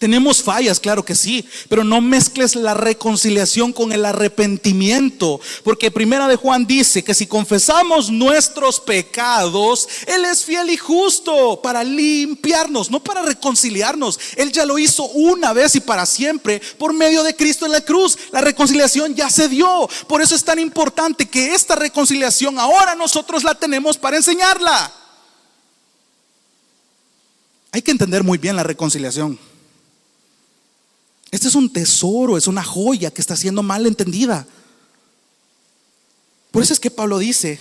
Tenemos fallas, claro que sí, pero no mezcles la reconciliación con el arrepentimiento, porque Primera de Juan dice que si confesamos nuestros pecados, Él es fiel y justo para limpiarnos, no para reconciliarnos. Él ya lo hizo una vez y para siempre por medio de Cristo en la cruz. La reconciliación ya se dio. Por eso es tan importante que esta reconciliación ahora nosotros la tenemos para enseñarla. Hay que entender muy bien la reconciliación. Este es un tesoro, es una joya que está siendo mal entendida. Por eso es que Pablo dice: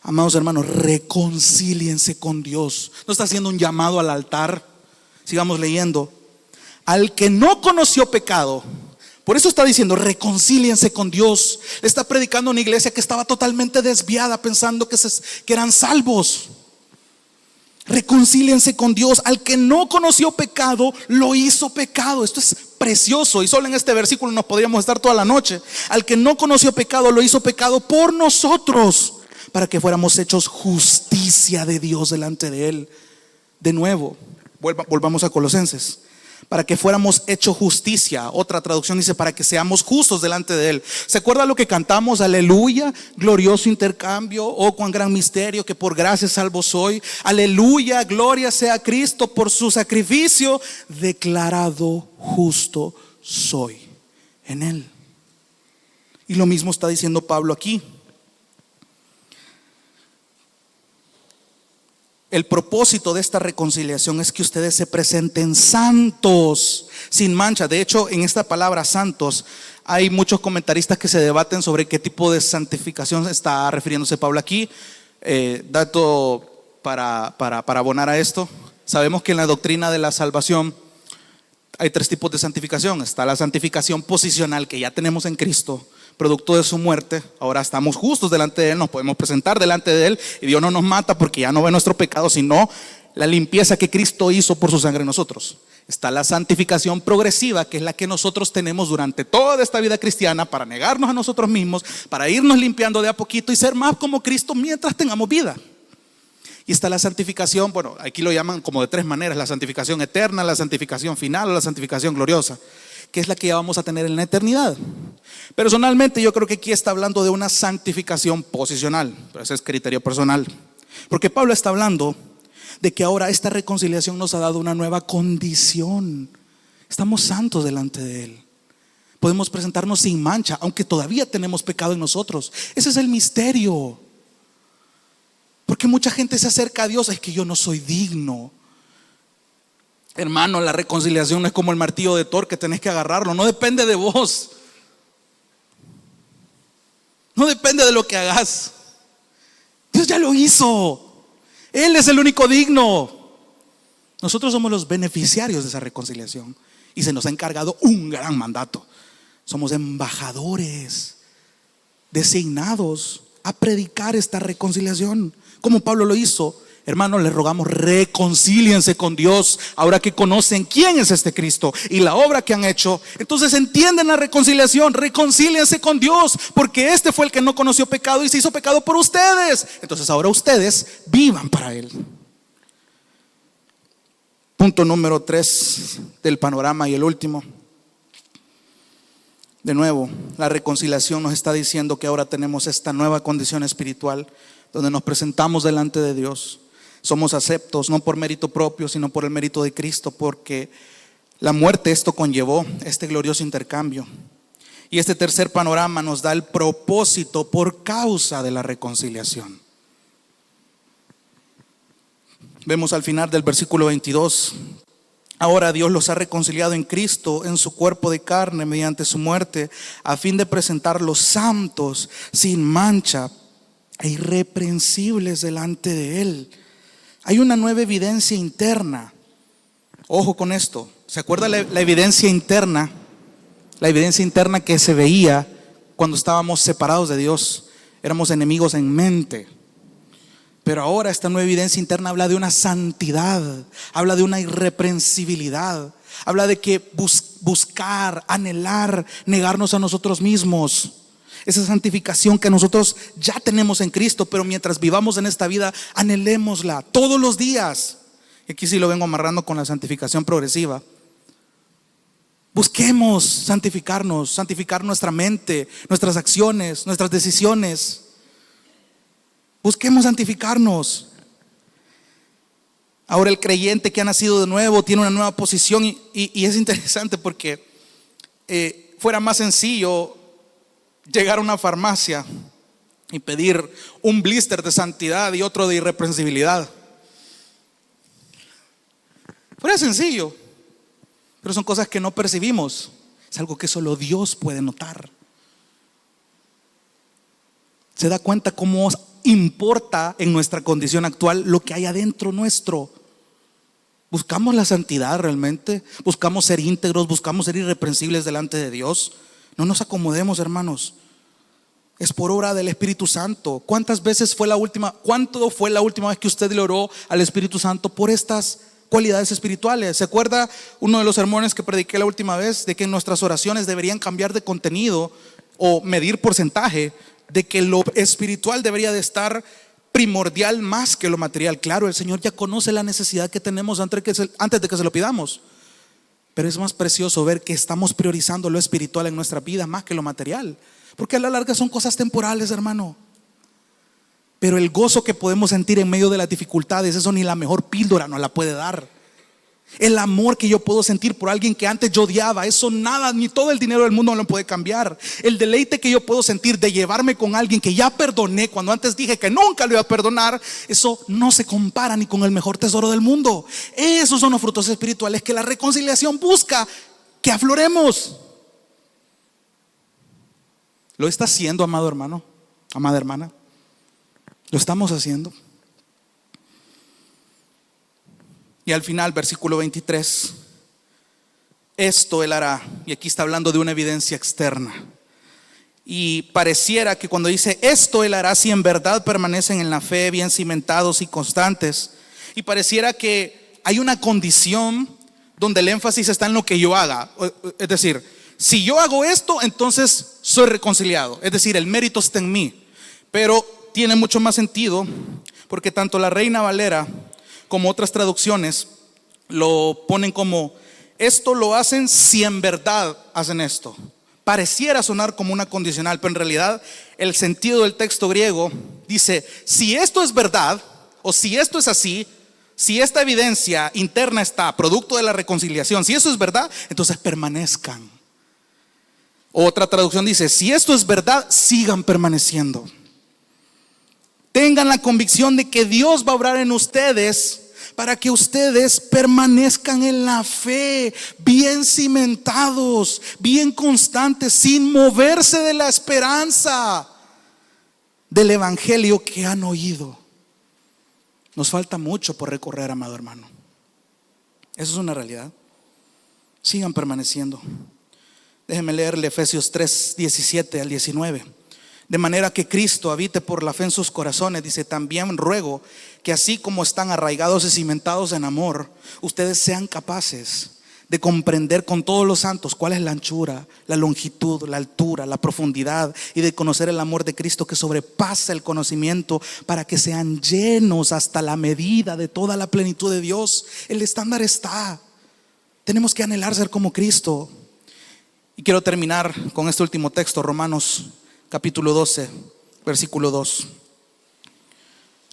amados hermanos, reconcíliense con Dios. No está haciendo un llamado al altar. Sigamos leyendo. Al que no conoció pecado. Por eso está diciendo: reconcíliense con Dios. Le está predicando a una iglesia que estaba totalmente desviada, pensando que eran salvos. Reconcíliense con Dios. Al que no conoció pecado, lo hizo pecado. Esto es precioso y solo en este versículo nos podríamos estar toda la noche. Al que no conoció pecado, lo hizo pecado por nosotros, para que fuéramos hechos justicia de Dios delante de Él. De nuevo, volvamos a Colosenses. Para que fuéramos hechos justicia. Otra traducción dice para que seamos justos delante de Él. ¿Se acuerda lo que cantamos? Aleluya, glorioso intercambio. Oh, cuán gran misterio, que por gracia salvo soy. Aleluya, gloria sea a Cristo por su sacrificio. Declarado justo soy en Él. Y lo mismo está diciendo Pablo aquí. El propósito de esta reconciliación es que ustedes se presenten santos, sin mancha. De hecho, en esta palabra santos hay muchos comentaristas que se debaten sobre qué tipo de santificación está refiriéndose Pablo aquí. Dato para abonar a esto: sabemos que en la doctrina de la salvación hay tres tipos de santificación. Está la santificación posicional, que ya tenemos en Cristo, producto de su muerte. Ahora estamos justos delante de Él, nos podemos presentar delante de Él y Dios no nos mata porque ya no ve nuestro pecado, sino la limpieza que Cristo hizo por su sangre en nosotros. Está la santificación progresiva, que es la que nosotros tenemos durante toda esta vida cristiana para negarnos a nosotros mismos, para irnos limpiando de a poquito y ser más como Cristo mientras tengamos vida. Y está la santificación, bueno, aquí lo llaman como de tres maneras: la santificación eterna, la santificación final o la santificación gloriosa, que es la que ya vamos a tener en la eternidad. Personalmente yo creo que aquí está hablando de una santificación posicional, pero ese es criterio personal, porque Pablo está hablando de que ahora esta reconciliación nos ha dado una nueva condición. Estamos santos delante de Él, podemos presentarnos sin mancha, aunque todavía tenemos pecado en nosotros. Ese es el misterio, porque mucha gente se acerca a Dios: es que yo no soy digno. Hermano, la reconciliación no es como el martillo de Thor que tenés que agarrarlo. No depende de vos, no depende de lo que hagas. Dios ya lo hizo. Él es el único digno. Nosotros somos los beneficiarios de esa reconciliación y se nos ha encargado un gran mandato. Somos embajadores designados a predicar esta reconciliación, como Pablo lo hizo. Hermanos, les rogamos, reconcíliense con Dios ahora que conocen quién es este Cristo y la obra que han hecho. Entonces entienden la reconciliación. Reconcíliense con Dios, porque este fue el que no conoció pecado y se hizo pecado por ustedes. Entonces ahora ustedes vivan para Él. Punto número 3 del panorama y el último. De nuevo, la reconciliación nos está diciendo que ahora tenemos esta nueva condición espiritual, donde nos presentamos delante de Dios. Somos aceptos no por mérito propio, sino por el mérito de Cristo, porque la muerte esto conllevó, este glorioso intercambio. Y este tercer panorama nos da el propósito por causa de la reconciliación. Vemos al final del versículo 22: ahora Dios los ha reconciliado en Cristo, en su cuerpo de carne, mediante su muerte, a fin de presentarlos santos, sin mancha e irreprensibles delante de Él. Hay una nueva evidencia interna. Ojo con esto. ¿Se acuerda la evidencia interna? La evidencia interna que se veía cuando estábamos separados de Dios. Éramos enemigos en mente. Pero ahora esta nueva evidencia interna habla de una santidad, habla de una irreprensibilidad, habla de que buscar, anhelar, negarnos a nosotros mismos. Esa santificación que nosotros ya tenemos en Cristo, pero mientras vivamos en esta vida, anhelémosla todos los días. Y aquí sí lo vengo amarrando con la santificación progresiva. Busquemos santificarnos, santificar nuestra mente, nuestras acciones, nuestras decisiones. Busquemos santificarnos. Ahora el creyente que ha nacido de nuevo tiene una nueva posición y es interesante porque fuera más sencillo llegar a una farmacia y pedir un blister de santidad y otro de irreprensibilidad. Fuera sencillo, pero son cosas que no percibimos. Es algo que solo Dios puede notar. ¿Se da cuenta cómo importa en nuestra condición actual lo que hay adentro nuestro? ¿Buscamos la santidad realmente? ¿Buscamos ser íntegros? ¿Buscamos ser irreprensibles delante de Dios? No nos acomodemos, hermanos. Es por obra del Espíritu Santo. ¿Cuánto fue la última vez que usted le oró al Espíritu Santo por estas cualidades espirituales? ¿Se acuerda uno de los sermones que prediqué la última vez de que nuestras oraciones deberían cambiar de contenido o medir porcentaje, de que lo espiritual debería de estar primordial más que lo material? Claro, el Señor ya conoce la necesidad que tenemos antes de que se lo pidamos, pero es más precioso ver que estamos priorizando lo espiritual en nuestra vida más que lo material, porque a la larga son cosas temporales, hermano. Pero el gozo que podemos sentir en medio de las dificultades, eso ni la mejor píldora nos la puede dar. El amor que yo puedo sentir por alguien que antes yo odiaba, eso nada, ni todo el dinero del mundo lo puede cambiar. El deleite que yo puedo sentir de llevarme con alguien que ya perdoné cuando antes dije que nunca lo iba a perdonar, eso no se compara ni con el mejor tesoro del mundo. Esos son los frutos espirituales que la reconciliación busca que afloremos. ¿Lo está haciendo, amado hermano, amada hermana? ¿Lo estamos haciendo? Y al final, versículo 23, esto Él hará. Y aquí está hablando de una evidencia externa. Y pareciera que cuando dice esto Él hará, si en verdad permanecen en la fe, bien cimentados y constantes. Y pareciera que hay una condición donde el énfasis está en lo que yo haga. Es decir, si yo hago esto, entonces soy reconciliado. Es decir, el mérito está en mí. Pero tiene mucho más sentido, porque tanto la Reina Valera como otras traducciones lo ponen como: esto lo hacen si en verdad hacen esto. Pareciera sonar como una condicional, pero en realidad el sentido del texto griego dice: si esto es verdad, o si esto es así, si esta evidencia interna está producto de la reconciliación, si eso es verdad, entonces permanezcan. Otra traducción dice: si esto es verdad, sigan permaneciendo. Tengan la convicción de que Dios va a obrar en ustedes para que ustedes permanezcan en la fe, bien cimentados, bien constantes, sin moverse de la esperanza del evangelio que han oído. Nos falta mucho por recorrer, amado hermano. Eso es una realidad. Sigan permaneciendo. Déjenme leerle Efesios 3, 17 al 19. De manera que Cristo habite por la fe en sus corazones. Dice: también ruego que así como están arraigados y cimentados en amor, ustedes sean capaces de comprender con todos los santos cuál es la anchura, la longitud, la altura, la profundidad, y de conocer el amor de Cristo que sobrepasa el conocimiento, para que sean llenos hasta la medida de toda la plenitud de Dios. El estándar está. Tenemos que anhelar ser como Cristo. Y quiero terminar con este último texto, Romanos capítulo 12, versículo 2.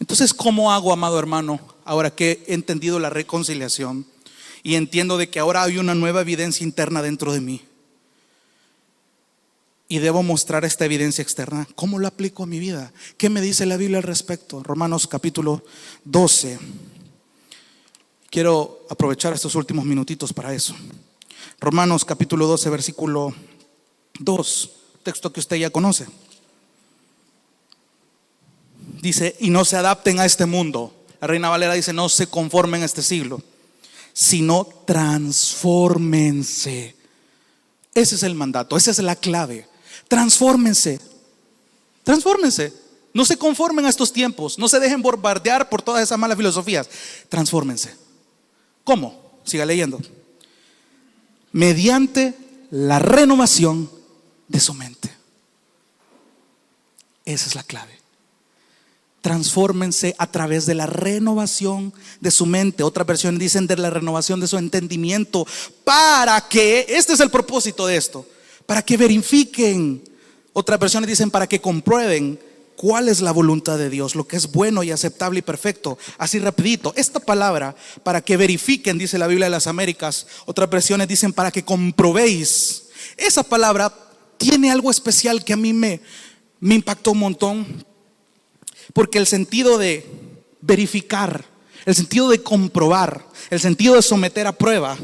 Entonces, ¿cómo hago, amado hermano, ahora que he entendido la reconciliación y entiendo de que ahora hay una nueva evidencia interna dentro de mí y debo mostrar esta evidencia externa? ¿Cómo lo aplico a mi vida? ¿Qué me dice la Biblia al respecto? Romanos capítulo 12. Quiero aprovechar estos últimos minutitos para eso. Romanos capítulo 12, versículo 2, texto que usted ya conoce. Dice: y no se adapten a este mundo. La Reina Valera dice: no se conformen a este siglo, sino transfórmense. Ese es el mandato, esa es la clave. Transfórmense. Transfórmense. No se conformen a estos tiempos. No se dejen bombardear por todas esas malas filosofías. Transfórmense. ¿Cómo? Siga leyendo. Mediante la renovación de su mente. Esa es la clave. Transfórmense a través de la renovación de su mente. Otras versiones dicen de la renovación de su entendimiento, para que, este es el propósito de esto, para que verifiquen. Otras versiones dicen para que comprueben cuál es la voluntad de Dios, lo que es bueno y aceptable y perfecto. Así rapidito, esta palabra, para que verifiquen, dice la Biblia de las Américas. Otras versiones dicen para que comprobéis. Esa palabra tiene algo especial que a mí me impactó un montón, porque el sentido de verificar, el sentido de comprobar, el sentido de someter a prueba,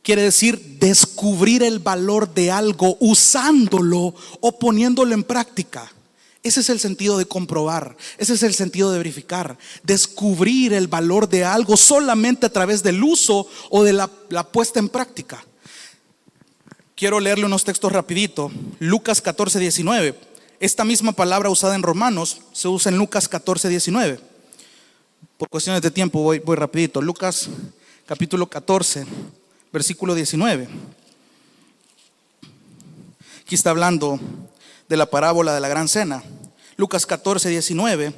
quiere decir descubrir el valor de algo usándolo o poniéndolo en práctica. Ese es el sentido de comprobar, ese es el sentido de verificar. Descubrir el valor de algo solamente a través del uso o de la puesta en práctica. Quiero leerle unos textos rapidito. Lucas 14, 19. esta misma palabra usada en Romanos se usa en Lucas 14:19. Por cuestiones de tiempo voy rapidito. Lucas capítulo 14, versículo 19. Aquí está hablando de la parábola de la gran cena. Lucas 14:19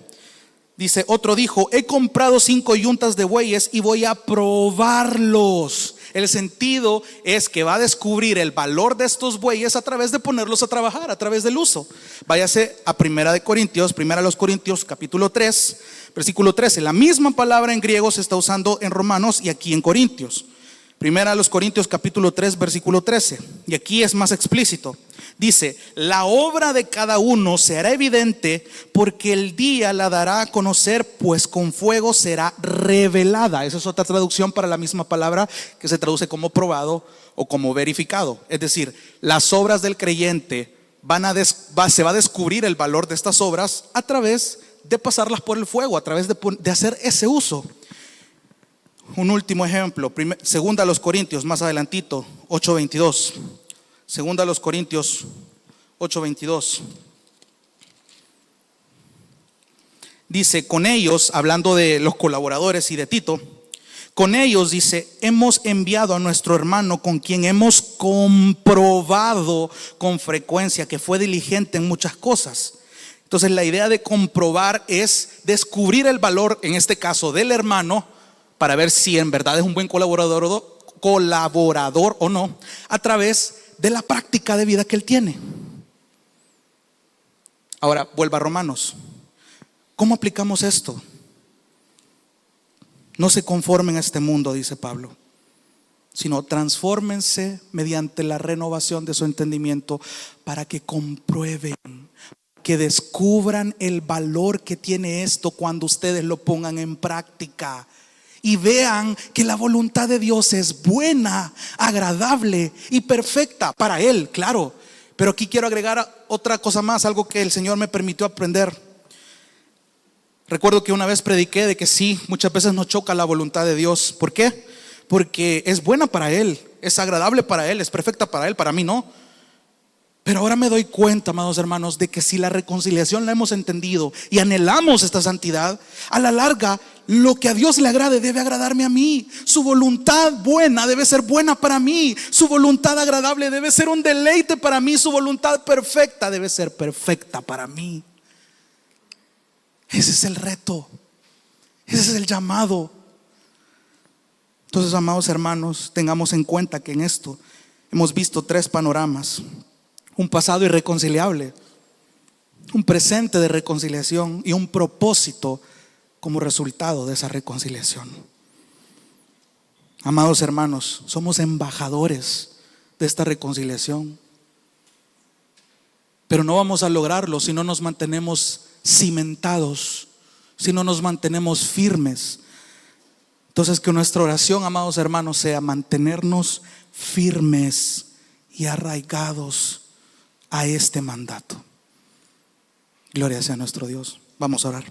dice: otro dijo: he comprado 5 yuntas de bueyes y voy a probarlos. El sentido es que va a descubrir el valor de estos bueyes a través de ponerlos a trabajar, a través del uso. Váyase a Primera los Corintios capítulo 3, versículo 13. La misma palabra en griego se está usando en Romanos y aquí en Corintios. Primera a los Corintios capítulo 3, versículo 13. Y aquí es más explícito. Dice: la obra de cada uno se hará evidente, porque el día la dará a conocer, pues con fuego será revelada. Esa es otra traducción para la misma palabra que se traduce como probado o como verificado. Es decir, las obras del creyente se va a descubrir el valor de estas obras a través de pasarlas por el fuego, a través de hacer ese uso. Un último ejemplo, segunda a los Corintios, más adelantito, 8:22. Segunda a los Corintios 8:22. Dice: con ellos, hablando de los colaboradores y de Tito, con ellos dice: hemos enviado a nuestro hermano, con quien hemos comprobado con frecuencia que fue diligente en muchas cosas. Entonces la idea de comprobar es descubrir el valor, en este caso del hermano, para ver si en verdad es un buen colaborador o no, a través de la práctica de vida que él tiene. Ahora vuelva a Romanos. ¿Cómo aplicamos esto? No se conformen a este mundo, dice Pablo, sino transfórmense mediante la renovación de su entendimiento, para que comprueben, que descubran el valor que tiene esto cuando ustedes lo pongan en práctica. Y vean que la voluntad de Dios es buena, agradable y perfecta para Él, claro. Pero aquí quiero agregar otra cosa más, algo que el Señor me permitió aprender. Recuerdo que una vez prediqué de que sí, muchas veces nos choca la voluntad de Dios. ¿Por qué? Porque es buena para Él, es agradable para Él, es perfecta para Él, para mí no. Pero ahora me doy cuenta, amados hermanos, de que si la reconciliación la hemos entendido y anhelamos esta santidad, a la larga lo que a Dios le agrade debe agradarme a mí. Su voluntad buena debe ser buena para mí. Su voluntad agradable debe ser un deleite para mí. Su voluntad perfecta debe ser perfecta para mí. Ese es el reto, ese es el llamado. Entonces, amados hermanos, tengamos en cuenta que en esto hemos visto 3 panoramas: un pasado irreconciliable, un presente de reconciliación y un propósito como resultado de esa reconciliación. Amados hermanos, somos embajadores de esta reconciliación, pero no vamos a lograrlo si no nos mantenemos cimentados, si no nos mantenemos firmes. Entonces, que nuestra oración, amados hermanos, sea mantenernos firmes y arraigados a este mandato. Gloria sea a nuestro Dios. Vamos a orar.